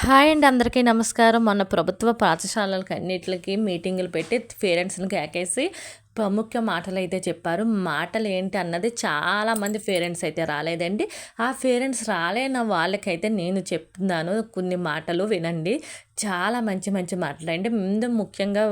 Hi అండి, అందరికీ నమస్కారం. మొన్న ప్రభుత్వ పాఠశాలలకి అన్నిట్లకి మీటింగులు పెట్టి పేరెంట్స్ని కేకేసి ప్రముఖ మాటలైతే చెప్పారు. మాటలు ఏంటి అన్నది చాలామంది పేరెంట్స్ అయితే రాలేదండి. ఆ పేరెంట్స్ రాలేన వాళ్ళకైతే నేను చెప్తున్నాను, కొన్ని మాటలు వినండి. చాలా మంచి మంచి మాటలండి. ముందు ముఖ్యంగా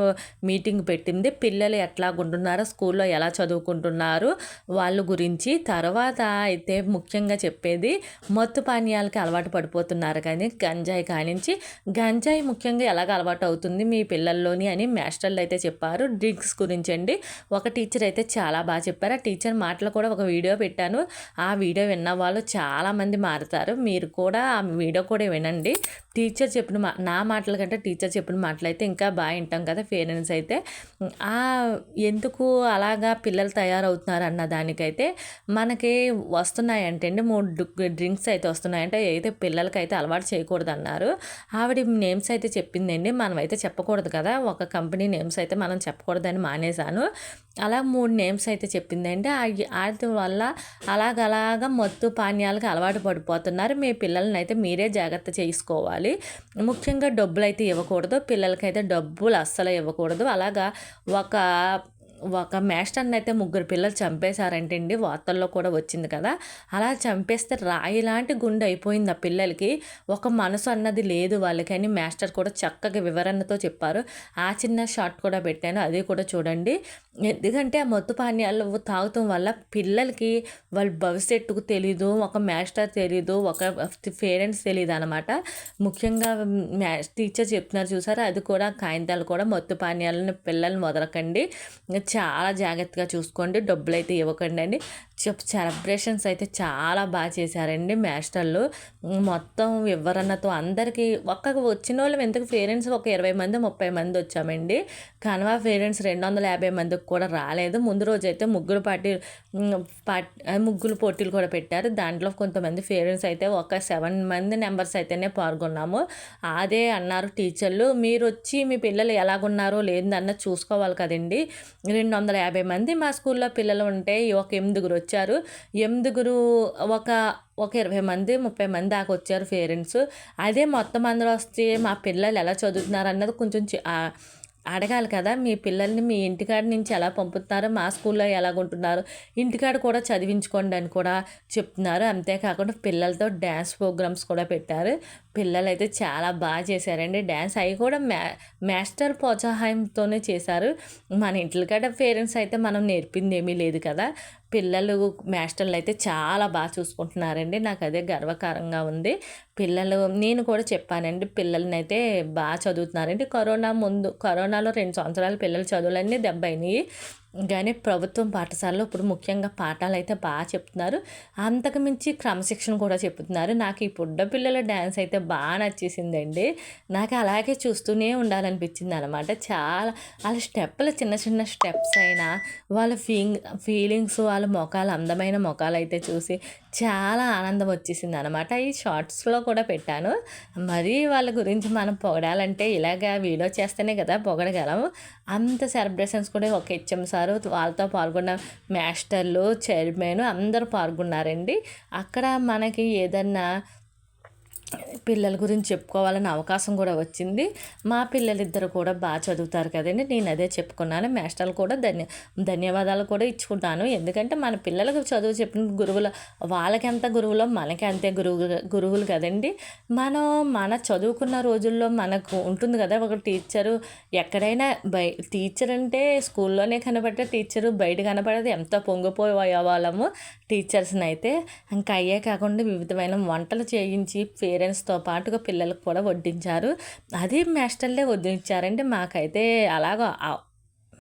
మీటింగ్ పెట్టింది పిల్లలు ఎట్లాగుంటున్నారో, స్కూల్లో ఎలా చదువుకుంటున్నారు వాళ్ళ గురించి. తర్వాత అయితే ముఖ్యంగా చెప్పేది మత్తు పానీయాలకి అలవాటు పడిపోతున్నారు కానీ గంజాయి కానించి, గంజాయి ముఖ్యంగా ఎలాగ అలవాటు అవుతుంది మీ పిల్లల్లోని అని మాస్టర్లు అయితే చెప్పారు. డ్రింక్స్ గురించి అండి. ఒక టీచర్ అయితే చాలా బాగా చెప్పారు. ఆ టీచర్ మాటలు కూడా ఒక వీడియో పెట్టాను. ఆ వీడియో విన్న వాళ్ళు చాలామంది మారుతారు. మీరు కూడా ఆ వీడియో కూడా వినండి. టీచర్ చెప్పిన నా మాటల కంటే టీచర్ చెప్పిన మాటలు అయితే ఇంకా బాగా వింటాం కదా పేరెంట్స్ అయితే. ఎందుకు అలాగా పిల్లలు తయారవుతున్నారు అన్న దానికైతే మనకి వస్తున్నాయంటే అండి 3 డ్రింక్స్ అయితే వస్తున్నాయంటే, అయితే పిల్లలకైతే అలవాటు చేయకూడదు అన్నారు. ఆవిడ నేమ్స్ అయితే చెప్పిందండి. మనమైతే చెప్పకూడదు కదా, ఒక కంపెనీ నేమ్స్ అయితే మనం చెప్పకూడదని మానేశాను. అలా 3 నేమ్స్ అయితే చెప్పిందండి. వాటి వల్ల అలాగలాగా మత్తు పానీయాలకు అలవాటు పడిపోతున్నారు. మీ పిల్లల్ని అయితే మీరే జాగ్రత్త చేసుకోవాలి. ముఖ్యంగా డబ్బులైతే ఇవ్వకూడదు. పిల్లలకైతే డబ్బులు అస్సలు ఇవ్వకూడదు. అలాగా ఒక ఒక మాస్టర్ని అయితే 3 పిల్లలు చంపేశారంటే అండి, వార్తల్లో కూడా వచ్చింది కదా. అలా చంపేస్తే రాయి లాంటి గుండె అయిపోయింది ఆ పిల్లలకి. ఒక మనసు అన్నది లేదు వాళ్ళకి అని మాస్టర్ కూడా చక్కగా వివరణతో చెప్పారు. ఆ చిన్న షార్ట్ కూడా పెట్టాను, అది కూడా చూడండి. ఎందుకంటే ఆ మత్తు పానీయాలు తాగటం వల్ల పిల్లలకి వాళ్ళ భవిష్యత్తుకు తెలీదు, ఒక మాస్టర్ తెలీదు, ఒక పేరెంట్స్ తెలీదు అనమాట. ముఖ్యంగా టీచర్ చెప్తున్నారు చూసారా, అది కూడా కాగితాలు కూడా మత్తు పానీయాలను పిల్లల్ని వదలకండి, చాలా జాగ్రత్తగా చూసుకోండి, డబ్బులు అయితే ఇవ్వకండి అండి. సెలబ్రేషన్స్ అయితే చాలా బాగా చేశారండి మాస్టర్లు. మొత్తం వివరణతో అందరికీ వచ్చిన వాళ్ళు ఎందుకు పేరెంట్స్ ఒక 20 మంది 30 మంది వచ్చామండి. కనవా పేరెంట్స్ 250 మందికి కూడా రాలేదు. ముందు రోజు అయితే ముగ్గులు పోటీలు కూడా పెట్టారు. దాంట్లో కొంతమంది పేరెంట్స్ అయితే ఒక 7 మంది నెంబర్స్ అయితేనే పాల్గొన్నాము. అదే అన్నారు టీచర్లు, మీరు వచ్చి మీ పిల్లలు ఎలాగున్నారో లేదన్నది చూసుకోవాలి కదండి. 250 మంది మా స్కూల్లో పిల్లలు ఉంటే ఒక 8 వచ్చారు. 8 ఒక ఒక 20 మంది 30 మంది దాకా వచ్చారు పేరెంట్స్. అదే మొత్తం అందరూ వస్తే మా పిల్లలు ఎలా చదువుతున్నారు అన్నది కొంచెం అడగాలి కదా. మీ పిల్లల్ని మీ ఇంటికాడ నుంచి ఎలా పంపుతున్నారు, మా స్కూల్లో ఎలాగుంటున్నారు, ఇంటికాడ కూడా చదివించుకోండి అని కూడా చెప్తున్నారు. అంతేకాకుండా పిల్లలతో డ్యాన్స్ ప్రోగ్రామ్స్ కూడా పెట్టారు. పిల్లలు అయితే చాలా బాగా చేశారండి డ్యాన్స్. అవి కూడా మాస్టర్ ప్రోత్సాహంతోనే చేశారు. మన ఇంటికాడ పేరెంట్స్ అయితే మనం నేర్పింది ఏమీ లేదు కదా. పిల్లలు మాస్టర్లు అయితే చాలా బాగా చూసుకుంటున్నారండి. నాకు అదే గర్వకారంగా ఉంది. నేను కూడా చెప్పానండి, పిల్లల్ని అయితే బాగా చదువుతున్నారండి. కరోనాలో 2 సంవత్సరాలు పిల్లల చదువులన్నీ దెబ్బైనాయి. కానీ ప్రభుత్వం పాఠశాలలో ఇప్పుడు ముఖ్యంగా పాఠాలు అయితే బాగా చెప్తున్నారు. అంతకుమించి క్రమశిక్షణ కూడా చెప్తున్నారు. నాకు ఈ పిల్లల డ్యాన్స్ అయితే బాగా నచ్చేసిందండి. నాకు అలాగే చూస్తూనే ఉండాలనిపించింది అనమాట. చాలా వాళ్ళ స్టెప్పులు చిన్న చిన్న స్టెప్స్ అయినా, వాళ్ళ ఫీలింగ్స్, వాళ్ళ మొఖాలు, అందమైన మొఖాలు అయితే చూసి చాలా ఆనందం వచ్చేసింది అనమాట. ఈ షార్ట్స్లో కూడా పెట్టాను. మరి వాళ్ళ గురించి మనం పొగడాలంటే ఇలాగ వీడియో చేస్తేనే కదా పొగడగలము. అంత సెలబ్రేషన్స్ కూడా ఒక హెచ్ఎం సారు, వాళ్ళతో పాల్గొన్న మాస్టర్లు, చైర్మన్ అందరూ పాల్గొన్నారండి. అక్కడ మనకి ఏదన్నా పిల్లల గురించి చెప్పుకోవాలన్న అవకాశం కూడా వచ్చింది. మా పిల్లలిద్దరు కూడా బాగా చదువుతారు కదండి, నేను అదే చెప్పుకున్నాను. మాస్టర్లు కూడా ధన్యవాదాలు కూడా ఇచ్చుకుంటాను. ఎందుకంటే మన పిల్లలకు చదువు చెప్పిన గురువులు, వాళ్ళకి ఎంత గురువులో మనకి అంతే గురువులు కదండి. మన చదువుకున్న రోజుల్లో మనకు ఉంటుంది కదా ఒక టీచరు. ఎక్కడైనా టీచర్ అంటే స్కూల్లోనే కనబడ్డ టీచరు బయట కనపడేది, ఎంతో పొంగిపోయే వాళ్ళము టీచర్స్ని అయితే. ఇంకా అయ్యే కాకుండా వివిధమైన వంటలు చేయించి పేరెంట్స్తో పాటుగా పిల్లలకు కూడా వడ్డించారు. అది మాస్టర్లే వడ్డించారండి. మాకైతే అలాగా